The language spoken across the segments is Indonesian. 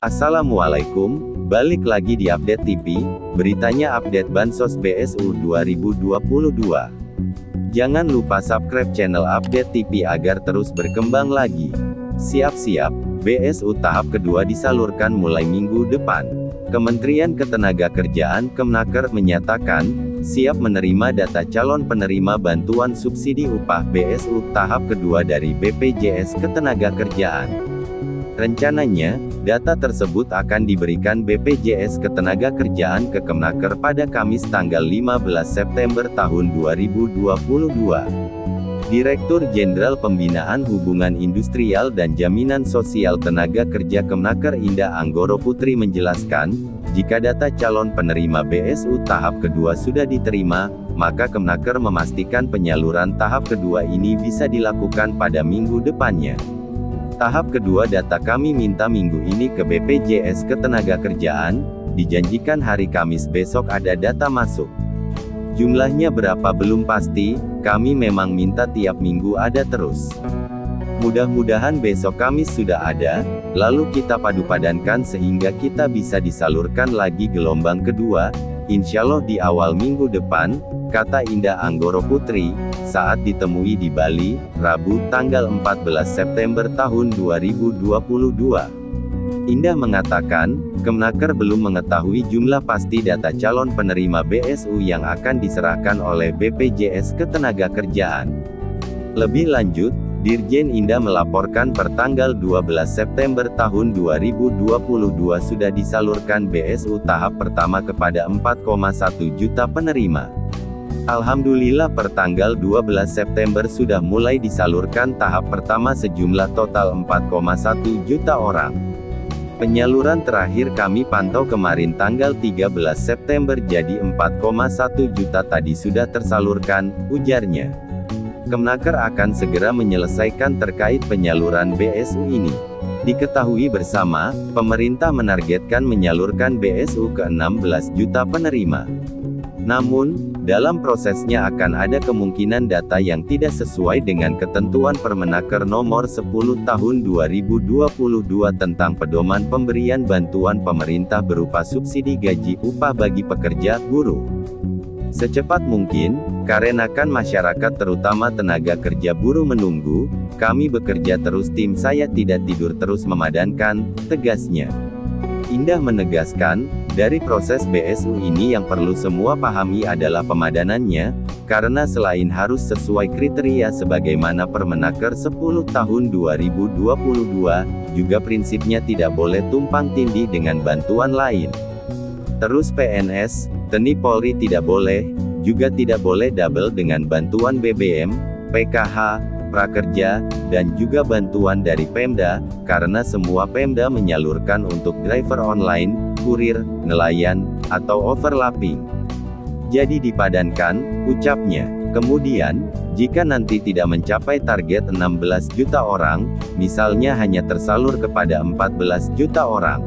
Assalamualaikum, balik lagi di Update TV, beritanya update Bansos BSU 2022. Jangan lupa subscribe channel Update TV agar terus berkembang lagi. Siap-siap, BSU tahap kedua disalurkan mulai minggu depan. Kementerian Ketenagakerjaan Kemnaker menyatakan, siap menerima data calon penerima bantuan subsidi upah BSU tahap kedua dari BPJS Ketenagakerjaan. Rencananya, data tersebut akan diberikan BPJS Ketenagakerjaan ke Kemnaker pada Kamis tanggal 15 September tahun 2022. Direktur Jenderal Pembinaan Hubungan Industrial dan Jaminan Sosial Tenaga Kerja Kemnaker Indah Anggoro Putri menjelaskan, jika data calon penerima BSU tahap kedua sudah diterima, maka Kemnaker memastikan penyaluran tahap kedua ini bisa dilakukan pada minggu depannya. Tahap kedua data kami minta minggu ini ke BPJS Ketenagakerjaan, dijanjikan hari Kamis besok ada data masuk. Jumlahnya berapa belum pasti, kami memang minta tiap minggu ada terus. Mudah-mudahan besok Kamis sudah ada, lalu kita padupadankan sehingga kita bisa disalurkan lagi gelombang kedua, insyaallah di awal minggu depan, kata Indah Anggoro Putri, saat ditemui di Bali, Rabu, tanggal 14 September tahun 2022. Indah mengatakan, Kemnaker belum mengetahui jumlah pasti data calon penerima BSU yang akan diserahkan oleh BPJS Ketenagakerjaan. Lebih lanjut, Dirjen Indah melaporkan per tanggal 12 September tahun 2022 sudah disalurkan BSU tahap pertama kepada 4,1 juta penerima. Alhamdulillah per tanggal 12 September sudah mulai disalurkan tahap pertama sejumlah total 4,1 juta orang. Penyaluran terakhir kami pantau kemarin tanggal 13 September jadi 4,1 juta tadi sudah tersalurkan, ujarnya. Kemnaker akan segera menyelesaikan terkait penyaluran BSU ini. Diketahui bersama, pemerintah menargetkan menyalurkan BSU ke 16 juta penerima. Namun, dalam prosesnya akan ada kemungkinan data yang tidak sesuai dengan ketentuan Permenaker Nomor 10 Tahun 2022 tentang pedoman pemberian bantuan pemerintah berupa subsidi gaji upah bagi pekerja, buruh. Secepat mungkin, karenakan masyarakat terutama tenaga kerja buruh menunggu, kami bekerja terus tim saya tidak tidur terus memadankan, tegasnya. Indah menegaskan, dari proses BSU ini yang perlu semua pahami adalah pemadanannya, karena selain harus sesuai kriteria sebagaimana Permenaker 10 tahun 2022, juga prinsipnya tidak boleh tumpang tindih dengan bantuan lain. Terus PNS, TNI Polri tidak boleh, juga tidak boleh double dengan bantuan BBM, PKH, prakerja, dan juga bantuan dari Pemda, karena semua Pemda menyalurkan untuk driver online, kurir, nelayan, atau overlapping. Jadi dipadankan, ucapnya. Kemudian, jika nanti tidak mencapai target 16 juta orang, misalnya hanya tersalur kepada 14 juta orang,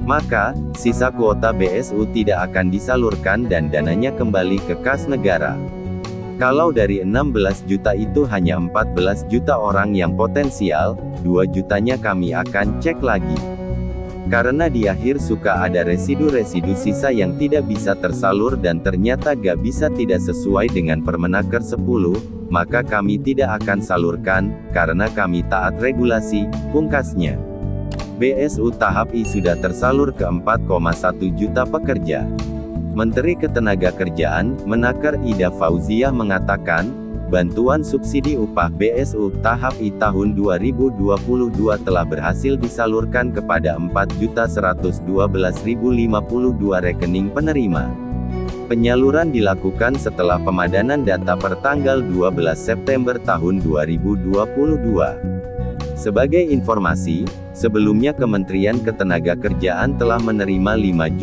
maka, sisa kuota BSU tidak akan disalurkan dan dananya kembali ke kas negara. Kalau dari 16 juta itu hanya 14 juta orang yang potensial, 2 jutanya kami akan cek lagi. Karena di akhir suka ada residu-residu sisa yang tidak bisa tersalur dan ternyata gak bisa tidak sesuai dengan Permenaker 10, maka kami tidak akan salurkan, karena kami taat regulasi, pungkasnya. BSU tahap I sudah tersalur ke 4,1 juta pekerja. Menteri Ketenagakerjaan, Menaker Ida Fauziah mengatakan, bantuan subsidi upah BSU tahap I tahun 2022 telah berhasil disalurkan kepada 4.112.052 rekening penerima. Penyaluran dilakukan setelah pemadanan data per tanggal 12 September tahun 2022. Sebagai informasi, sebelumnya Kementerian Ketenagakerjaan telah menerima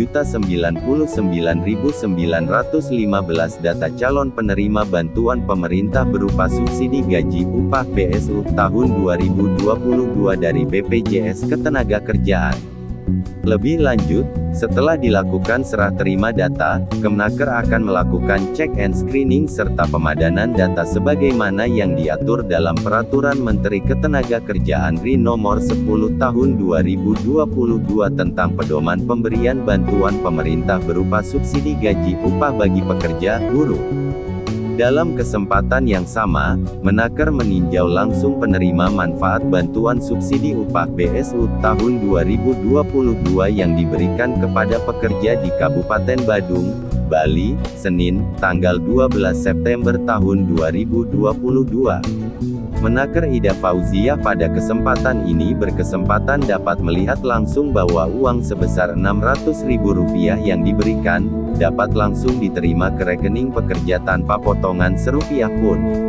5.099.915 data calon penerima bantuan pemerintah berupa subsidi gaji upah BSU tahun 2022 dari BPJS Ketenagakerjaan. Lebih lanjut, setelah dilakukan serah terima data, Kemnaker akan melakukan cek and screening serta pemadanan data sebagaimana yang diatur dalam Peraturan Menteri Ketenagakerjaan RI Nomor 10 Tahun 2022 tentang pedoman pemberian bantuan pemerintah berupa subsidi gaji upah bagi pekerja, buruh. Dalam kesempatan yang sama, Menaker meninjau langsung penerima manfaat bantuan subsidi upah BSU tahun 2022 yang diberikan kepada pekerja di Kabupaten Badung, Bali, Senin, tanggal 12 September tahun 2022. Menaker Ida Fauziah pada kesempatan ini berkesempatan dapat melihat langsung bahwa uang sebesar Rp600.000 yang diberikan, dapat langsung diterima ke rekening pekerja tanpa potongan serupiah pun.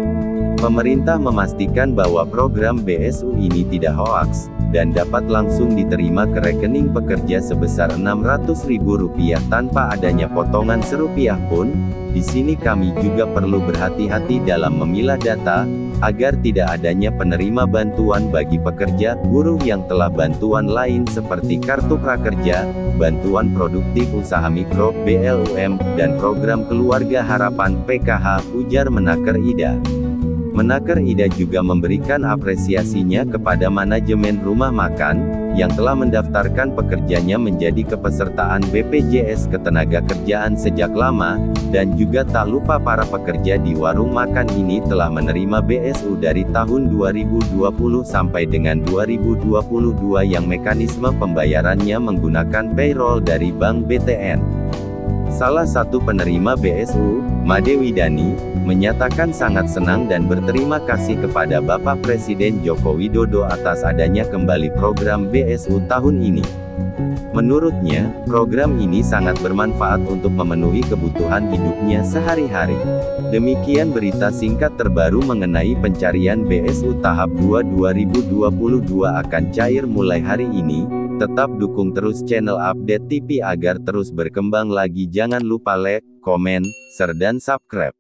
Pemerintah memastikan bahwa program BSU ini tidak hoaks, dan dapat langsung diterima ke rekening pekerja sebesar Rp600.000 tanpa adanya potongan serupiah pun. Di sini kami juga perlu berhati-hati dalam memilah data, agar tidak adanya penerima bantuan bagi pekerja, buruh yang telah bantuan lain seperti Kartu Prakerja, Bantuan Produktif Usaha Mikro, BLUM, dan Program Keluarga Harapan PKH, ujar Menaker Ida. Menaker Ida juga memberikan apresiasinya kepada manajemen rumah makan, yang telah mendaftarkan pekerjanya menjadi kepesertaan BPJS Ketenagakerjaan sejak lama, dan juga tak lupa para pekerja di warung makan ini telah menerima BSU dari tahun 2020 sampai dengan 2022 yang mekanisme pembayarannya menggunakan payroll dari Bank BTN. Salah satu penerima BSU, Made Widani, menyatakan sangat senang dan berterima kasih kepada Bapak Presiden Joko Widodo atas adanya kembali program BSU tahun ini. Menurutnya, program ini sangat bermanfaat untuk memenuhi kebutuhan hidupnya sehari-hari. Demikian berita singkat terbaru mengenai pencarian BSU tahap 2 2022 akan cair mulai hari ini. Tetap dukung terus channel Update TV agar terus berkembang lagi. Jangan lupa like, komen, share dan subscribe.